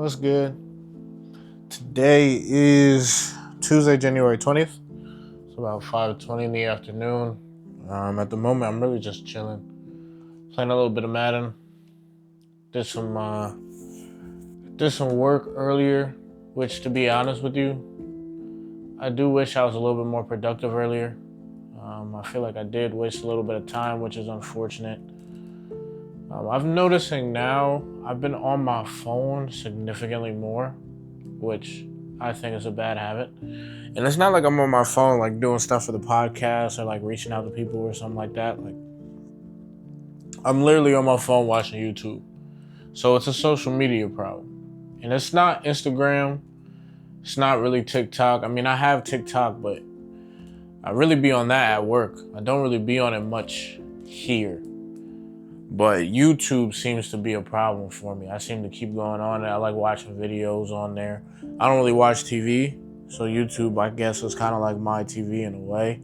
What's good? Today is Tuesday, January 20th. It's about 5:20 in the afternoon. At the moment, I'm really just chilling, playing a little bit of Madden. Did some work earlier, which, to be honest with you, I do wish I was a little bit more productive earlier. I feel like I did waste a little bit of time, which is unfortunate. I'm noticing now I've been on my phone significantly more, which I think is a bad habit. And it's not like I'm on my phone like doing stuff for the podcast or like reaching out to people or something like that. Like, I'm literally on my phone watching YouTube. So it's a social media problem. And it's not Instagram. It's not really TikTok. I mean, I have TikTok, but I really be on that at work. I don't really be on it much here. But YouTube seems to be a problem for me. I seem to keep going on it. I like watching videos on there. I don't really watch TV, so YouTube, I guess, is kind of like my TV in a way.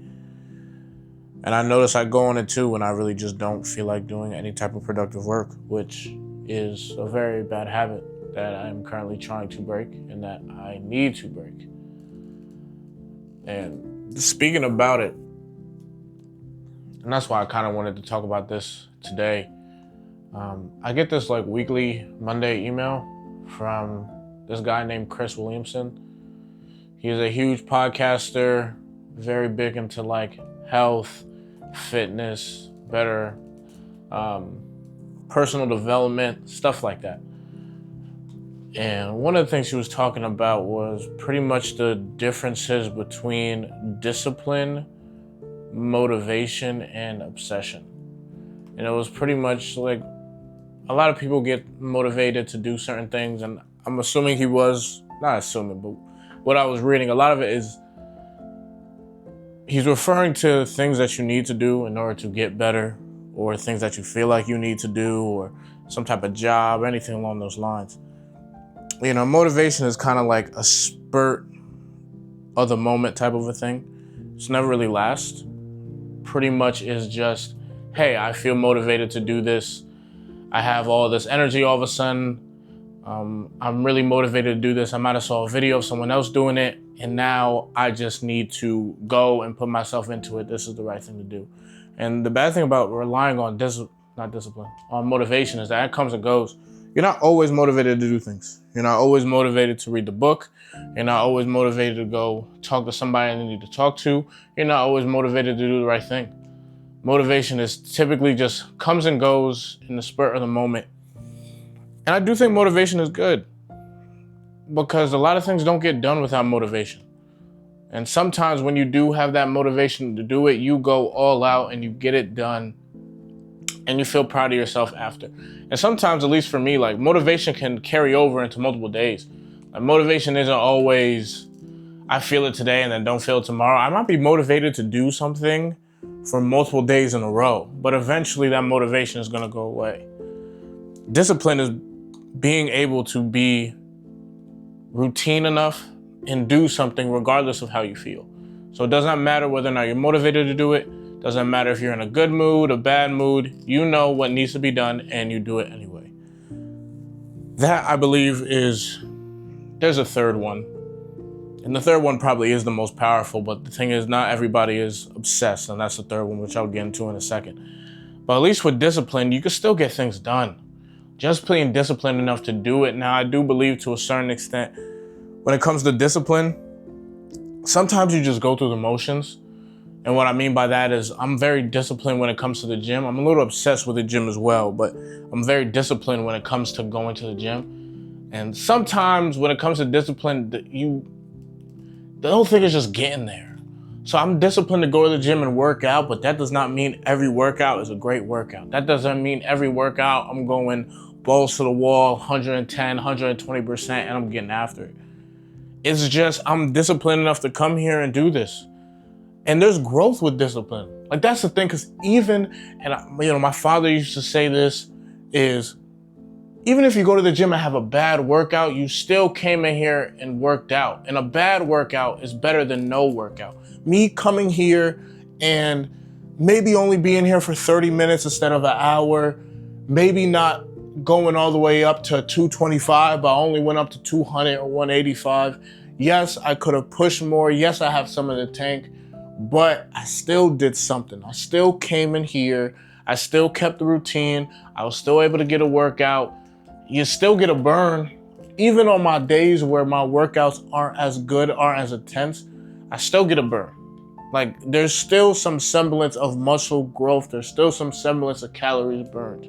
And I notice I go on it too when I really just don't feel like doing any type of productive work, which is a very bad habit that I'm currently trying to break and that I need to break. And speaking about it, and that's why I kind of wanted to talk about this today. I get this like weekly Monday email from this guy named Chris Williamson. He's a huge podcaster, very big into like health, fitness, better personal development, stuff like that. And one of the things he was talking about was pretty much the differences between discipline, motivation, and obsession. And it was pretty much like a lot of people get motivated to do certain things, and I'm assuming he was, not assuming, but what I was reading, a lot of it is he's referring to things that you need to do in order to get better, or things that you feel like you need to do, or some type of job, anything along those lines. You know, motivation is kind of like a spurt of the moment type of a thing. It's never really lasts. Pretty much is just, hey, I feel motivated to do this. I have all this energy all of a sudden. I'm really motivated to do this. I might have saw a video of someone else doing it, and now I just need to go and put myself into it. This is the right thing to do. And the bad thing about relying on on motivation is that it comes and goes. You're not always motivated to do things. You're not always motivated to read the book. You're not always motivated to go talk to somebody you need to talk to. You're not always motivated to do the right thing. Motivation is typically just comes and goes in the spur of the moment. And I do think motivation is good because a lot of things don't get done without motivation. And sometimes when you do have that motivation to do it, you go all out and you get it done and you feel proud of yourself after. And sometimes, at least for me, like motivation can carry over into multiple days. Like motivation isn't always, I feel it today and then don't feel it tomorrow. I might be motivated to do something for multiple days in a row, but eventually that motivation is gonna go away. Discipline is being able to be routine enough and do something regardless of how you feel. So it does not matter whether or not you're motivated to do it. Doesn't matter if you're in a good mood, a bad mood, you know what needs to be done and you do it anyway. That, I believe, there's a third one. And the third one probably is the most powerful, but the thing is not everybody is obsessed, and that's the third one, which I'll get into in a second. But at least with discipline, you can still get things done. Just being disciplined enough to do it. Now, I do believe to a certain extent, when it comes to discipline, sometimes you just go through the motions. And what I mean by that is I'm very disciplined when it comes to the gym. I'm a little obsessed with the gym as well, but I'm very disciplined when it comes to going to the gym. And sometimes when it comes to discipline, the whole thing is just getting there. So I'm disciplined to go to the gym and work out, but that does not mean every workout is a great workout. That doesn't mean every workout I'm going balls to the wall, 110, 120%, and I'm getting after it. It's just I'm disciplined enough to come here and do this. And there's growth with discipline. Like that's the thing, because my father used to say this is, even if you go to the gym and have a bad workout, you still came in here and worked out. And a bad workout is better than no workout. Me coming here and maybe only being here for 30 minutes instead of an hour, maybe not going all the way up to 225, but I only went up to 200 or 185. Yes, I could have pushed more. Yes, I have some in the tank, but I still did something. I still came in here. I still kept the routine. I was still able to get a workout. You still get a burn. Even on my days where my workouts aren't as good, aren't as intense, I still get a burn. Like, there's still some semblance of muscle growth. There's still some semblance of calories burned.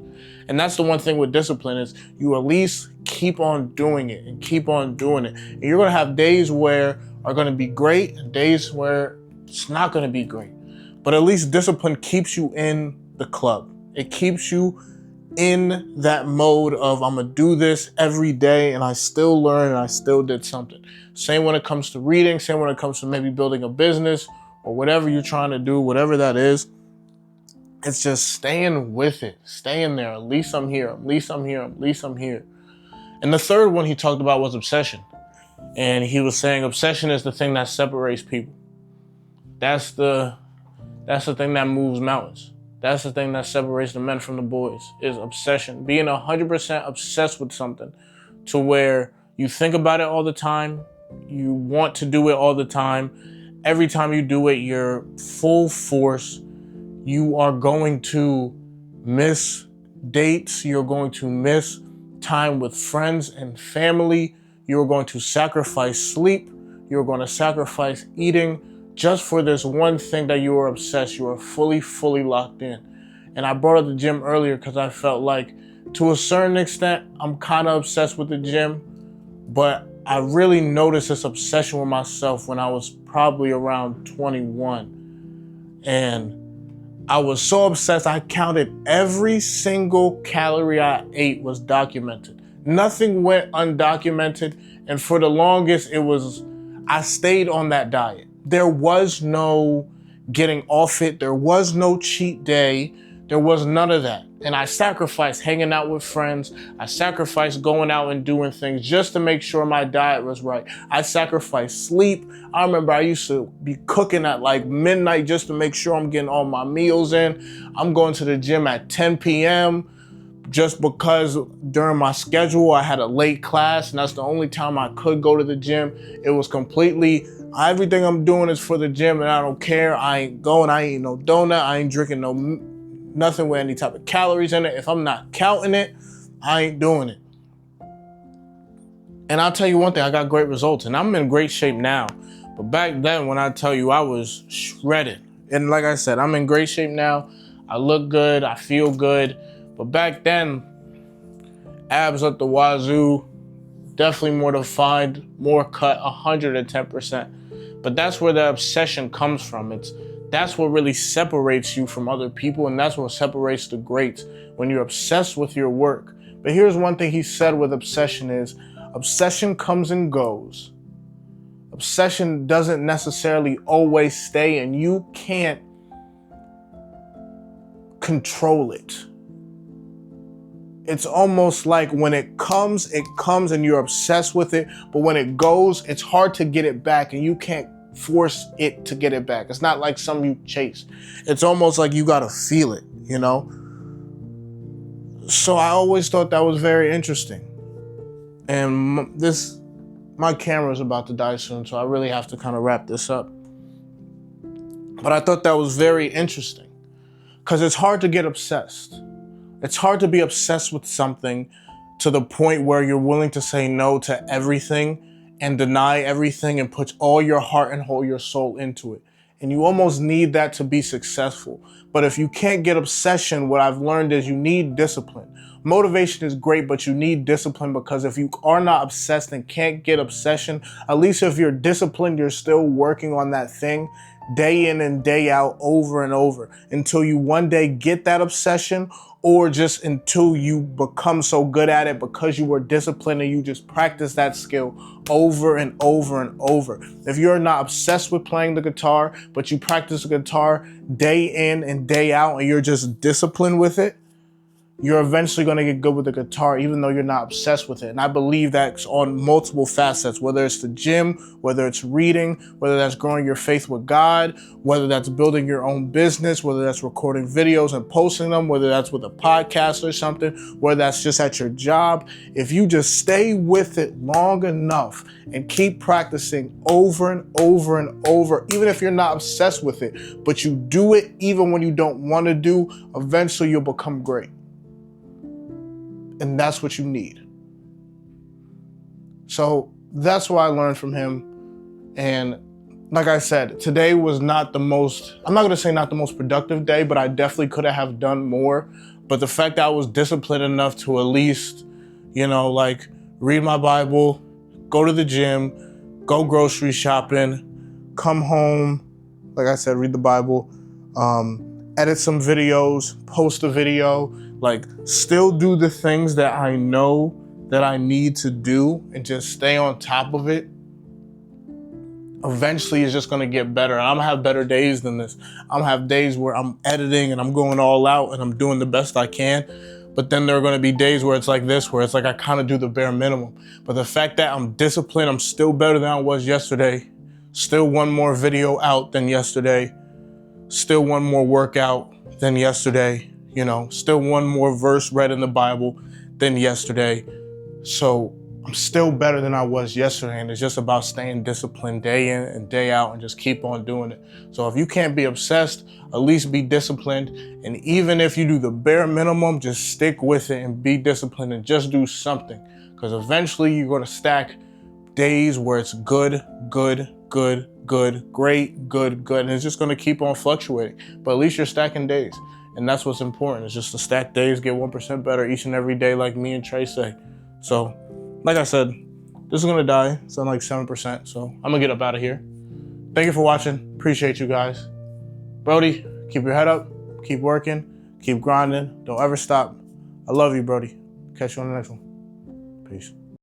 And that's the one thing with discipline is you at least keep on doing it and keep on doing it. And you're going to have days where are going to be great and days where it's not going to be great. But at least discipline keeps you in the club. It keeps you in that mode of I'm gonna do this every day and I still learn and I still did something. Same when it comes to reading, same when it comes to maybe building a business or whatever you're trying to do, whatever that is. It's just staying with it, staying there. At least I'm here, at least I'm here, at least I'm here. And the third one he talked about was obsession. And he was saying obsession is the thing that separates people. That's the thing that moves mountains. That's the thing that separates the men from the boys, is obsession. Being 100% obsessed with something to where you think about it all the time, you want to do it all the time. Every time you do it, you're full force. You are going to miss dates. You're going to miss time with friends and family. You're going to sacrifice sleep. You're going to sacrifice eating just for this one thing that you are obsessed. You are fully locked in. And I brought up the gym earlier because I felt like to a certain extent, I'm kind of obsessed with the gym, but I really noticed this obsession with myself when I was probably around 21. And I was so obsessed, I counted every single calorie I ate was documented. Nothing went undocumented. And for the longest, I stayed on that diet. There was no getting off it. There was no cheat day. There was none of that. And I sacrificed hanging out with friends. I sacrificed going out and doing things just to make sure my diet was right. I sacrificed sleep. I remember I used to be cooking at like midnight just to make sure I'm getting all my meals in. I'm going to the gym at 10 p.m. just because during my schedule I had a late class and that's the only time I could go to the gym. It was completely, everything I'm doing is for the gym and I don't care. I ain't going, I ain't eating no donut, I ain't drinking nothing with any type of calories in it. If I'm not counting it, I ain't doing it. And I'll tell you one thing, I got great results and I'm in great shape now. But back then when I tell you I was shredded, and like I said, I'm in great shape now. I look good, I feel good. But back then, abs up the wazoo, definitely more defined, more cut, 110%. But that's where the obsession comes from. That's what really separates you from other people, and that's what separates the greats, when you're obsessed with your work. But here's one thing he said with obsession is, obsession comes and goes. Obsession doesn't necessarily always stay, and you can't control it. It's almost like when it comes and you're obsessed with it, but when it goes, it's hard to get it back and you can't force it to get it back. It's not like something you chase. It's almost like you gotta feel it, you know? So I always thought that was very interesting. And my camera's about to die soon, so I really have to kind of wrap this up. But I thought that was very interesting because it's hard to get obsessed. It's hard to be obsessed with something to the point where you're willing to say no to everything and deny everything and put all your heart and whole your soul into it. And you almost need that to be successful. But if you can't get obsession, what I've learned is you need discipline. Motivation is great, but you need discipline, because if you are not obsessed and can't get obsession, at least if you're disciplined, you're still working on that thing day in and day out, over and over, until you one day get that obsession, or just until you become so good at it because you were disciplined and you just practice that skill over and over and over. If you're not obsessed with playing the guitar, but you practice the guitar day in and day out and you're just disciplined with it, you're eventually going to get good with the guitar, even though you're not obsessed with it. And I believe that's on multiple facets, whether it's the gym, whether it's reading, whether that's growing your faith with God, whether that's building your own business, whether that's recording videos and posting them, whether that's with a podcast or something, whether that's just at your job. If you just stay with it long enough and keep practicing over and over and over, even if you're not obsessed with it, but you do it even when you don't want to do, eventually you'll become great. And that's what you need. So that's what I learned from him. And like I said, today was not the most, I'm not going to say not the most productive day, but I definitely could have done more. But the fact that I was disciplined enough to at least, like read my Bible, go to the gym, go grocery shopping, come home, like I said, read the Bible, edit some videos, post a video, like still do the things that I know that I need to do and just stay on top of it. Eventually it's just gonna get better. And I'm gonna have better days than this. I'm gonna have days where I'm editing and I'm going all out and I'm doing the best I can. But then there are gonna be days where it's like this, where it's like I kind of do the bare minimum. But the fact that I'm disciplined, I'm still better than I was yesterday. Still one more video out than yesterday. Still one more workout than yesterday. Still one more verse read in the Bible than yesterday. So I'm still better than I was yesterday. And it's just about staying disciplined day in and day out and just keep on doing it. So if you can't be obsessed, at least be disciplined. And even if you do the bare minimum, just stick with it and be disciplined and just do something. Because eventually you're going to stack days where it's good, good, good, good, great, good, good. And it's just going to keep on fluctuating. But at least you're stacking days. And that's what's important. It's just to stack days, get 1% better each and every day, like me and Trey say. So, like I said, this is gonna die. It's on like 7%. So I'm gonna get up out of here. Thank you for watching. Appreciate you guys. Brody, keep your head up, keep working, keep grinding. Don't ever stop. I love you, Brody. Catch you on the next one. Peace.